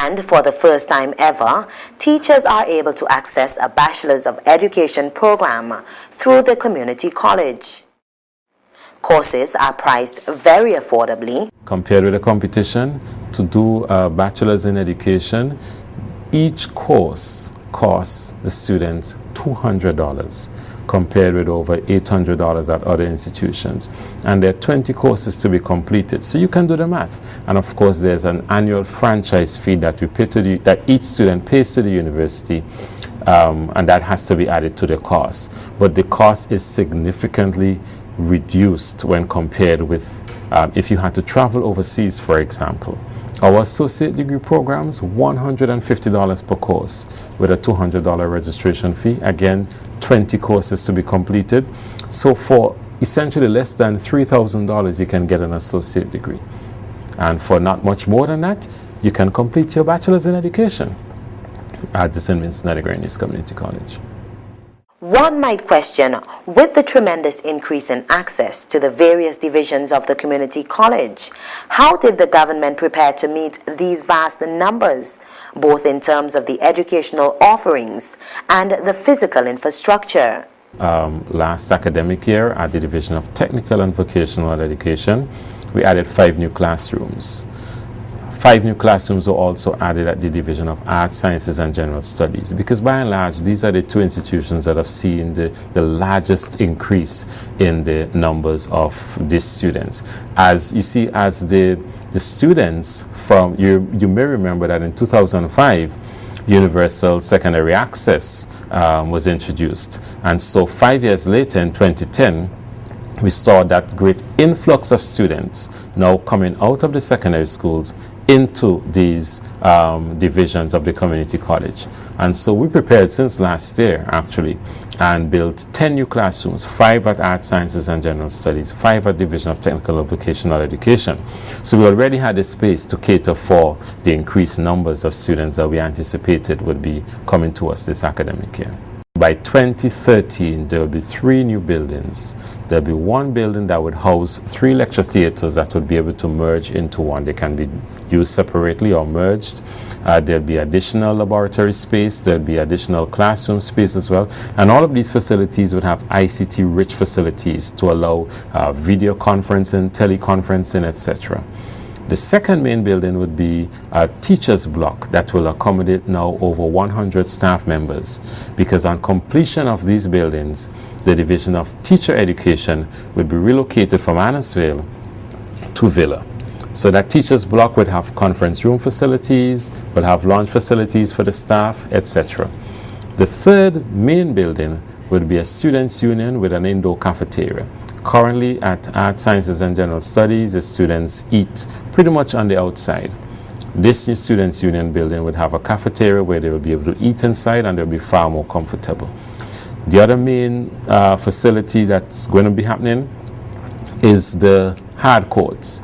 And for the first time ever, teachers are able to access a Bachelor's of Education program through the community college. Courses are priced very affordably. Compared with the competition, to do a Bachelor's in Education, each course costs the students $200, compared with over $800 at other institutions. And there are 20 courses to be completed, so you can do the math. And of course, there's an annual franchise fee that we pay to that each student pays to the university, and that has to be added to the cost. But the cost is significantly reduced when compared with if you had to travel overseas, for example. Our associate degree programs, $150 per course with a $200 registration fee. Again, 20 courses to be completed. So for essentially less than $3,000, you can get an associate degree. And for not much more than that, you can complete your Bachelor's in Education at the St. Vincent de Grenadines Community College. One might question, with the tremendous increase in access to the various divisions of the community college, how did the government prepare to meet these vast numbers, both in terms of the educational offerings and the physical infrastructure? Last academic year at the Division of Technical and Vocational Education, we added 5 new classrooms. 5 new classrooms were also added at the Division of Arts, Sciences and General Studies, because by and large these are the 2 institutions that have seen the largest increase in the numbers of these students. As you see, as the students from, you may remember that in 2005 Universal Secondary Access was introduced, and so 5 years later in 2010 we saw that great influx of students now coming out of the secondary schools into these divisions of the community college. And so we prepared since last year actually and built 10 new classrooms, 5 at Arts, Sciences and General Studies, 5 at Division of Technical and Vocational Education. So we already had a space to cater for the increased numbers of students that we anticipated would be coming to us this academic year. By 2013, there will be 3 new buildings. There will be 1 building that would house 3 lecture theaters that would be able to merge into one. They can be used separately or merged. There will be additional laboratory space. There will be additional classroom space as well. And all of these facilities would have ICT-rich facilities to allow video conferencing, teleconferencing, etc. The second main building would be a teacher's block that will accommodate now over 100 staff members, because on completion of these buildings, the Division of Teacher Education would be relocated from Annisville to Villa. So that teacher's block would have conference room facilities, would have lounge facilities for the staff, etc. The third main building would be a students' union with an indoor cafeteria. Currently at Arts, Sciences and General Studies, the students eat pretty much on the outside. This new Students' Union building would have a cafeteria where they will be able to eat inside, and they'll be far more comfortable. The other main facility that's going to be happening is the hard courts.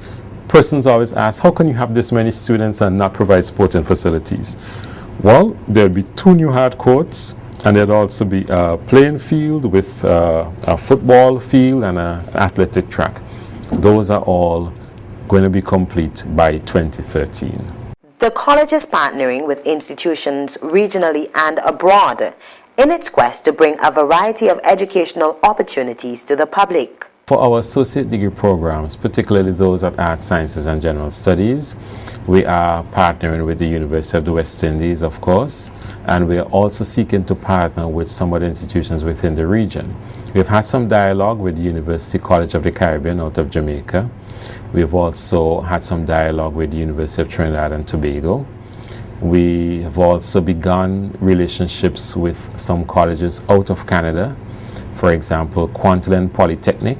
Persons always ask, how can you have this many students and not provide sporting facilities? Well, there'll be 2 new hard courts, and there'll also be a playing field with a football field and an athletic track. Those are all going to be complete by 2013. The college is partnering with institutions regionally and abroad in its quest to bring a variety of educational opportunities to the public. For our associate degree programs, particularly those at Arts, Sciences and General Studies, we are partnering with the University of the West Indies, of course, and we are also seeking to partner with some other institutions within the region. We've had some dialogue with the University College of the Caribbean out of Jamaica. We've also had some dialogue with the University of Trinidad and Tobago. We have also begun relationships with some colleges out of Canada. For example, Kwantlen Polytechnic.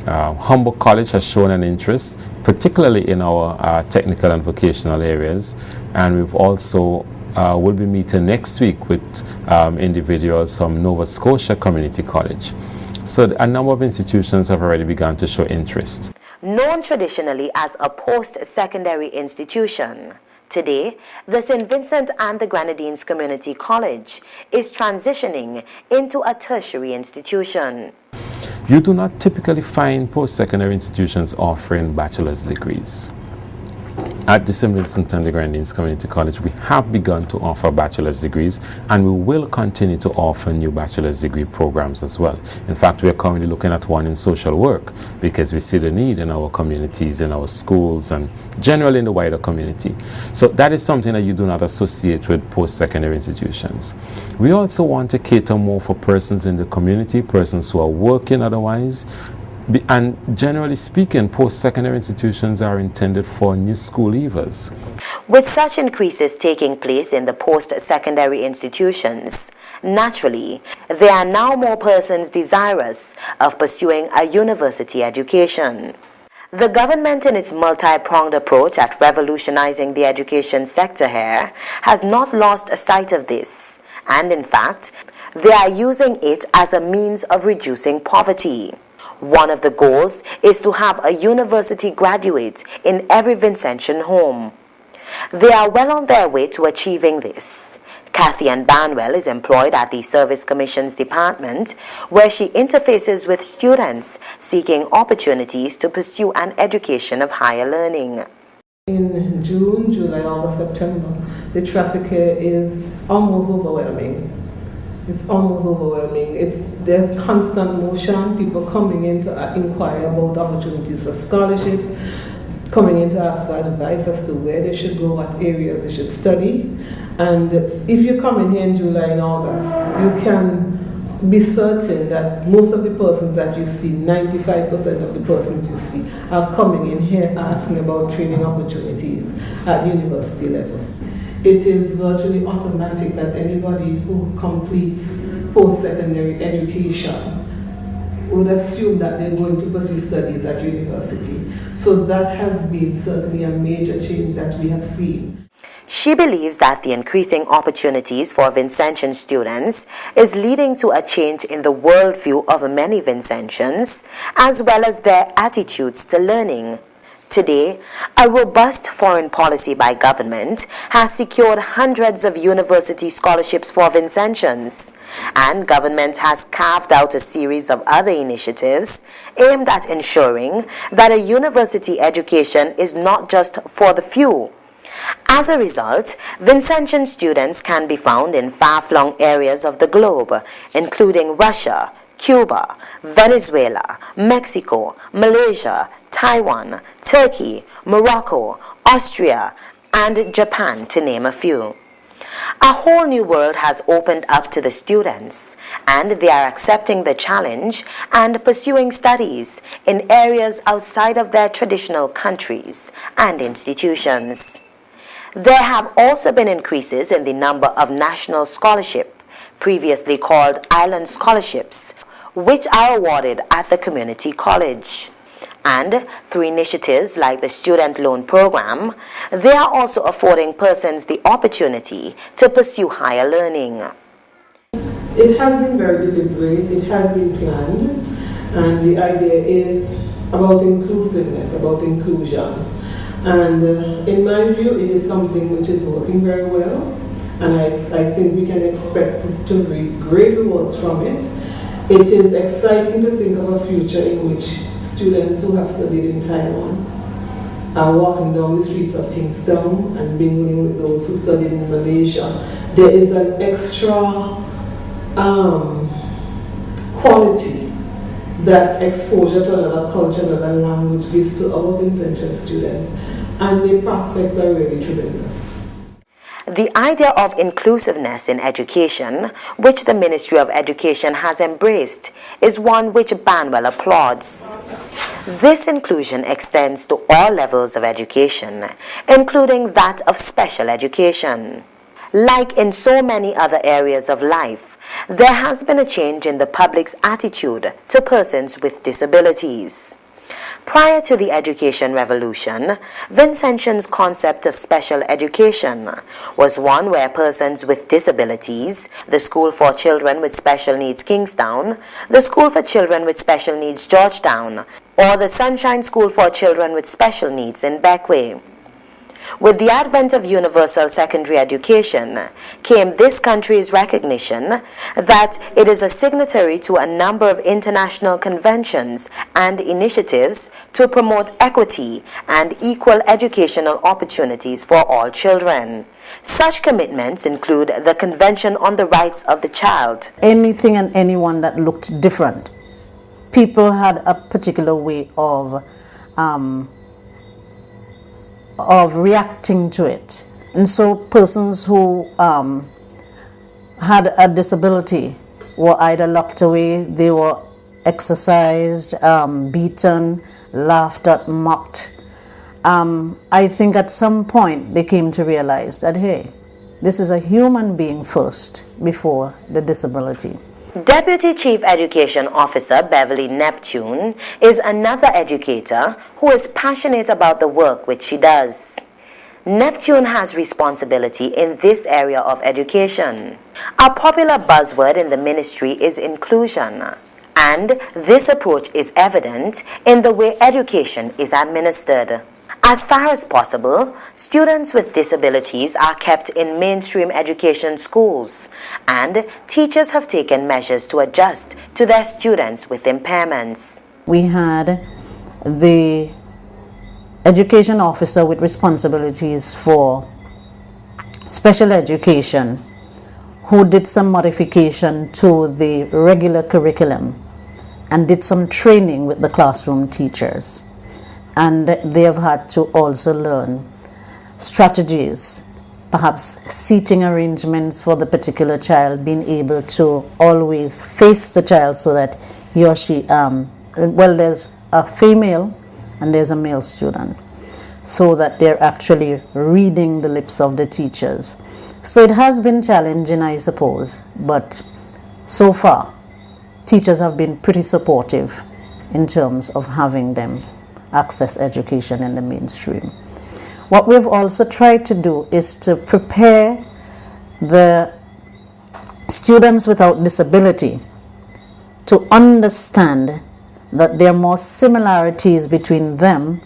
Humboldt College has shown an interest, particularly in our technical and vocational areas. And we've also will be meeting next week with individuals from Nova Scotia Community College. So a number of institutions have already begun to show interest. Known traditionally as a post-secondary institution, today, the St. Vincent and the Grenadines Community College is transitioning into a tertiary institution. You do not typically find post-secondary institutions offering bachelor's degrees. At the St. Vincent and the Grenadines Community College, we have begun to offer bachelor's degrees, and we will continue to offer new bachelor's degree programs as well. In fact, we are currently looking at one in social work because we see the need in our communities, in our schools, and generally in the wider community. So that is something that you do not associate with post-secondary institutions. We also want to cater more for persons in the community, persons who are working otherwise. And generally speaking, post-secondary institutions are intended for new school leavers. With such increases taking place in the post-secondary institutions, naturally, there are now more persons desirous of pursuing a university education. The government, in its multi-pronged approach at revolutionizing the education sector here, has not lost sight of this, and in fact, they are using it as a means of reducing poverty. One of the goals is to have a university graduate in every Vincentian home. They are well on their way to achieving this. Kathy Ann Banwell is employed at the Service Commission's department, where she interfaces with students seeking opportunities to pursue an education of higher learning. In June, July, August, September, the traffic here is almost overwhelming. It's almost overwhelming. There's constant motion, people coming in to inquire about opportunities for scholarships, coming in to ask for advice as to where they should go, what areas they should study. And if you come in here in July and August, you can be certain that most of the persons that you see, 95% of the persons you see, are coming in here asking about training opportunities at university level. It is virtually automatic that anybody who completes post-secondary education would assume that they're going to pursue studies at university. So that has been certainly a major change that we have seen. She believes that the increasing opportunities for Vincentian students is leading to a change in the worldview of many Vincentians, as well as their attitudes to learning. Today, a robust foreign policy by government has secured hundreds of university scholarships for Vincentians, and government has carved out a series of other initiatives aimed at ensuring that a university education is not just for the few. As a result, Vincentian students can be found in far-flung areas of the globe, including Russia, Cuba, Venezuela, Mexico, Malaysia, Taiwan, Turkey, Morocco, Austria, and Japan, to name a few. A whole new world has opened up to the students, and they are accepting the challenge and pursuing studies in areas outside of their traditional countries and institutions. There have also been increases in the number of national scholarship, previously called island scholarships, which are awarded at the community college. And through initiatives like the Student Loan Program, they are also affording persons the opportunity to pursue higher learning. It has been very deliberate, it has been planned, and the idea is about inclusiveness, about inclusion. And in my view, it is something which is working very well, and I think we can expect to reap great rewards from it. It is exciting to think of a future in which students who have studied in Taiwan are walking down the streets of Kingston and mingling with those who studied in Malaysia. There is an extra quality that exposure to another culture, another language gives to our Vincentian students, and the prospects are really tremendous. The idea of inclusiveness in education, which the Ministry of Education has embraced, is one which Banwell applauds. This inclusion extends to all levels of education, including that of special education. Like in so many other areas of life, there has been a change in the public's attitude to persons with disabilities. Prior to the education revolution, Vincentian's concept of special education was one where persons with disabilities, the School for Children with Special Needs Kingstown, the School for Children with Special Needs Georgetown, or the Sunshine School for Children with Special Needs in Beckway, With the advent of universal secondary education came this country's recognition that it is a signatory to a number of international conventions and initiatives to promote equity and equal educational opportunities for all children. Such commitments include the Convention on the Rights of the Child. Anything and anyone that looked different, people had a particular way of reacting to it. And so persons who had a disability were either locked away, they were exercised, beaten, laughed at, mocked. I think at some point they came to realize that, hey, this is a human being first before the disability. Deputy Chief Education Officer Beverly Neptune is another educator who is passionate about the work which she does. Neptune has responsibility in this area of education. A popular buzzword in the ministry is inclusion, and this approach is evident in the way education is administered. As far as possible, students with disabilities are kept in mainstream education schools, and teachers have taken measures to adjust to their students with impairments. We had the education officer with responsibilities for special education who did some modification to the regular curriculum and did some training with the classroom teachers. And they have had to also learn strategies, perhaps seating arrangements for the particular child, being able to always face the child so that he or she, there's a female and there's a male student, so that they're actually reading the lips of the teachers. So it has been challenging, I suppose, but so far, teachers have been pretty supportive in terms of having them access education in the mainstream. What we've also tried to do is to prepare the students without disability to understand that there are more similarities between them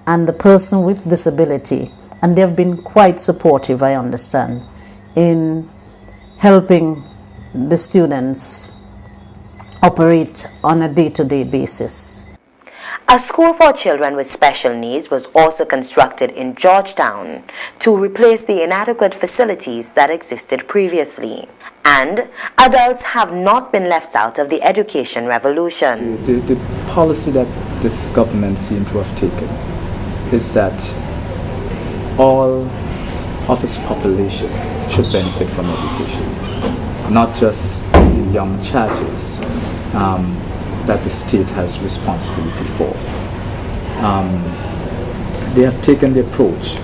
and the person with disability, and they've been quite supportive, I understand, in helping the students operate on a day-to-day basis. A school for children with special needs was also constructed in Georgetown to replace the inadequate facilities that existed previously. And adults have not been left out of the education revolution. The policy that this government seems to have taken is that all of its population should benefit from education, not just the young charges that the state has responsibility for. They have taken the approach.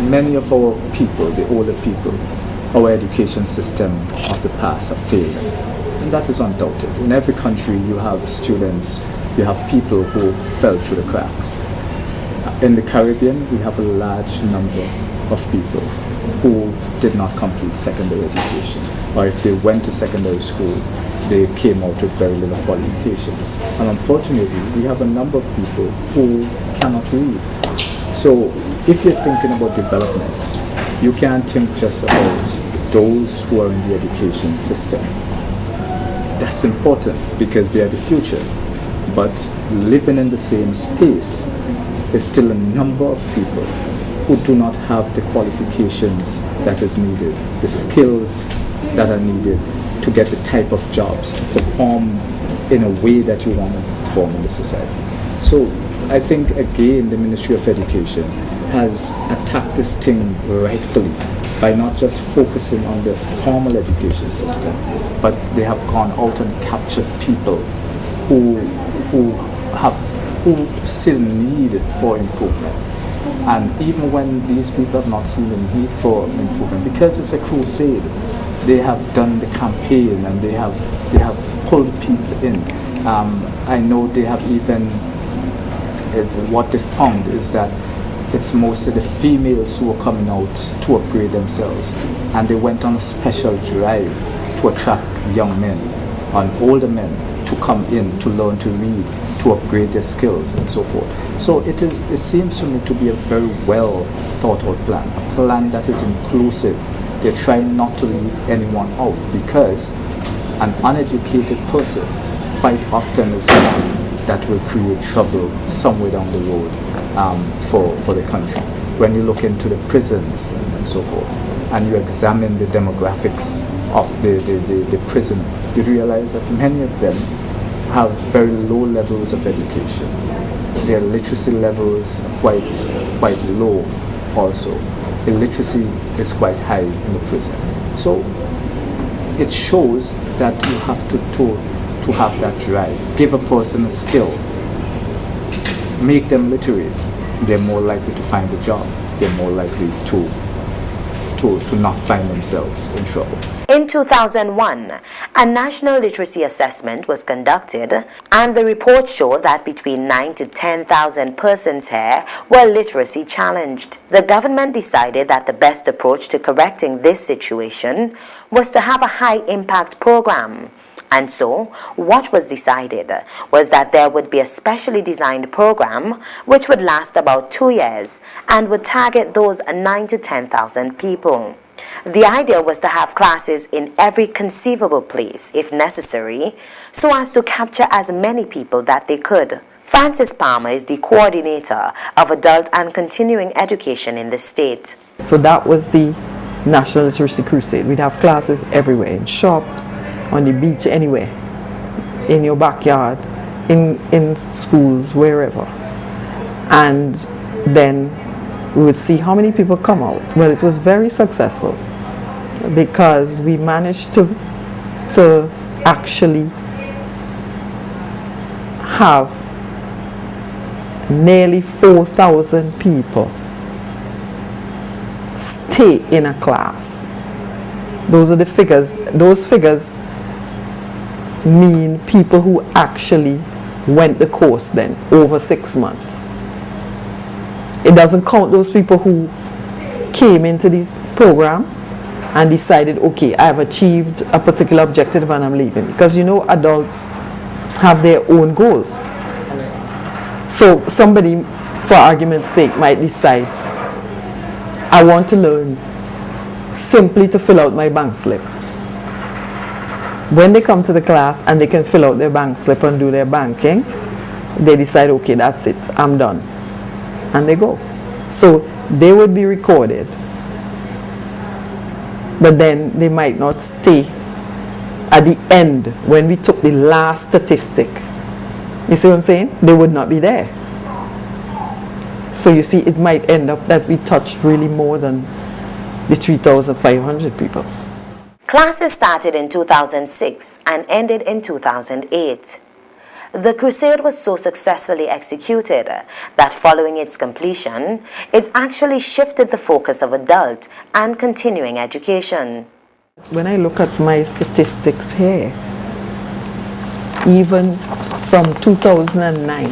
Many of our people, the older people, our education system of the past have failed. And that is undoubted. In every country you have students, you have people who fell through the cracks. In the Caribbean, we have a large number of people who did not complete secondary education. Or if they went to secondary school, they came out with very little qualifications. And unfortunately, we have a number of people who cannot read. So if you're thinking about development, you can't think just about those who are in the education system. That's important because they are the future. But living in the same space is still a number of people who do not have the qualifications that is needed, the skills that are needed to get the type of jobs, to perform in a way that you want to perform in the society. So I think, again, the Ministry of Education has attacked this thing rightfully by not just focusing on the formal education system, but they have gone out and captured people who still need it for improvement. And even when these people have not seen the need for improvement, because it's a crusade, they have done the campaign and they have pulled people in. I know they have even, what they found is that it's mostly the females who are coming out to upgrade themselves, and they went on a special drive to attract young men and older men to come in to learn to read, to upgrade their skills and so forth. So it seems to me to be a very well thought out plan, a plan that is inclusive. They're trying not to leave anyone out, because an uneducated person quite often is one that will create trouble somewhere down the road for the country. When you look into the prisons and so forth, and you examine the demographics of the prison, you realize that many of them have very low levels of education. Their literacy levels are quite low also. Illiteracy is quite high in the prison. So it shows that you have to have that drive. Give a person a skill, make them literate, they're more likely to find a job. They're more likely to not find themselves in trouble. In 2001, a national literacy assessment was conducted, and the report showed that between 9,000 to 10,000 persons here were literacy challenged. The government decided that the best approach to correcting this situation was to have a high-impact program. And so, what was decided was that there would be a specially designed program which would last about 2 years and would target those 9,000 to 10,000 people. The idea was to have classes in every conceivable place, if necessary, so as to capture as many people that they could. Francis Palmer is the coordinator of adult and continuing education in the state. So that was the National Literacy Crusade. We'd have classes everywhere, in shops, on the beach, anywhere, in your backyard, in schools, wherever. And then we would see how many people come out. Well, it was very successful because we managed to actually have nearly 4,000 people stay in a class. Those are the figures. Those figures mean people who actually went the course then over 6 months. It doesn't count those people who came into this program and decided, okay, I have achieved a particular objective and I'm leaving. Because you know, adults have their own goals. So somebody, for argument's sake, might decide, I want to learn simply to fill out my bank slip. When they come to the class and they can fill out their bank slip and do their banking, they decide, okay, that's it, I'm done. And they go. So they would be recorded, but then they might not stay at the end when we took the last statistic. You see what I'm saying? They would not be there. So you see, it might end up that we touched really more than the 3,500 people. Classes started in 2006 and ended in 2008. The crusade was so successfully executed that following its completion, it actually shifted the focus of adult and continuing education. When I look at my statistics here, even from 2009,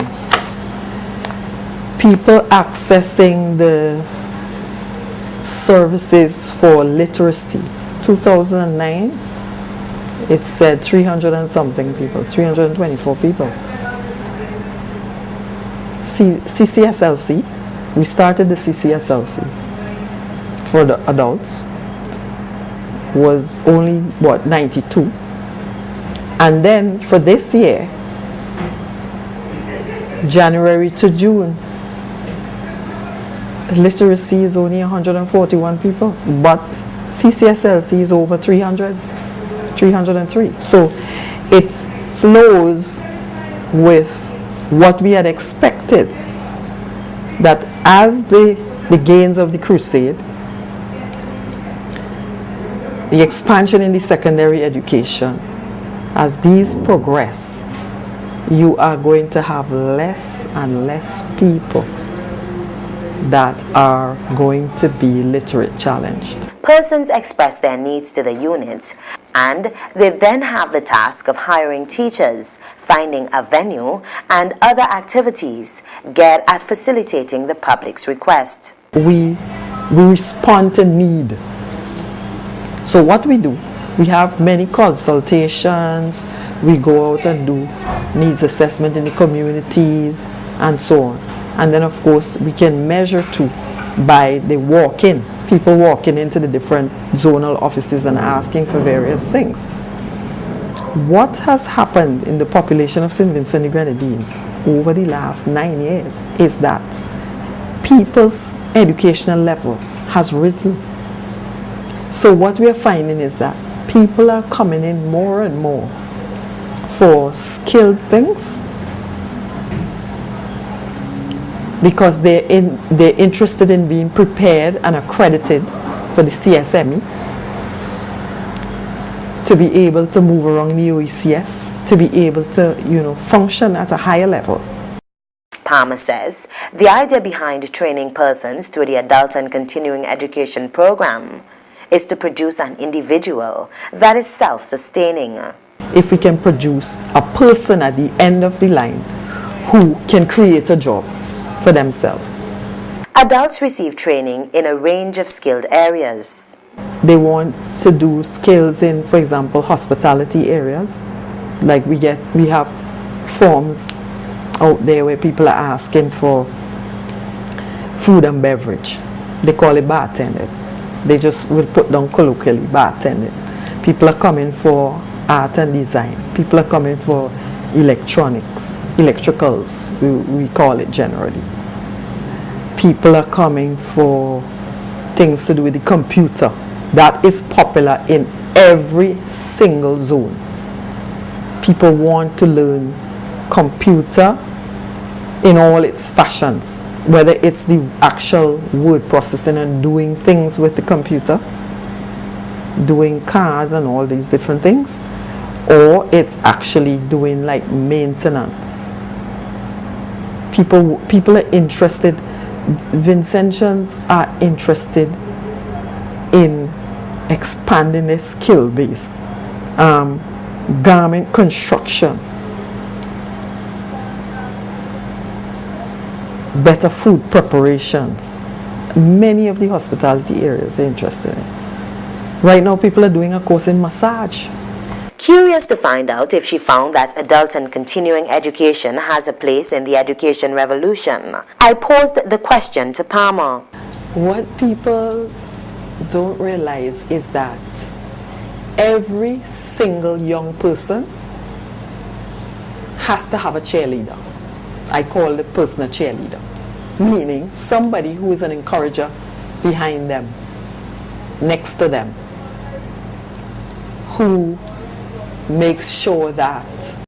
people accessing the services for literacy, 2009, it said 300 and something people, 324 people. CCSLC, we started the CCSLC for the adults, was only, what, 92. And then for this year, January to June, literacy is only 141 people, but CCSLC is over 300, 303. So it flows with what we had expected, that as the gains of the crusade, the expansion in the secondary education, as these progress, you are going to have less and less people that are going to be literate challenged. Persons express their needs to the unit, and they then have the task of hiring teachers, finding a venue, and other activities geared at facilitating the public's request. We respond to need. So what we do, we have many consultations, we go out and do needs assessment in the communities and so on. And then of course we can measure too by the walk-in, people walking into the different zonal offices and asking for various things. What has happened in the population of St. Vincent and the Grenadines over the last 9 years is that people's educational level has risen. So what we are finding is that people are coming in more and more for skilled things because they're interested in being prepared and accredited for the CSME, to be able to move around the OECS, to be able to, function at a higher level. Palmer says the idea behind training persons through the adult and continuing education program is to produce an individual that is self-sustaining. If we can produce a person at the end of the line who can create a job for themselves. Adults receive training in a range of skilled areas. They want to do skills in, for example, hospitality areas. Like we have forms out there where people are asking for food and beverage. They call it bartending. They just will put down colloquially bartending. People are coming for art and design. People are coming for electricals, we call it generally. People are coming for things to do with the computer. That is popular in every single zone. People want to learn computer in all its fashions, whether it's the actual word processing and doing things with the computer, doing cards and all these different things, or it's actually doing like maintenance. People are interested, Vincentians are interested in expanding their skill base. Garment construction, better food preparations. Many of the hospitality areas are interested in. Right now people are doing a course in massage. Curious to find out if she found that adult and continuing education has a place in the education revolution, I posed the question to Palmer. What people don't realize is that every single young person has to have a cheerleader. I call the person a cheerleader, meaning somebody who is an encourager behind them, next to them, who makes sure that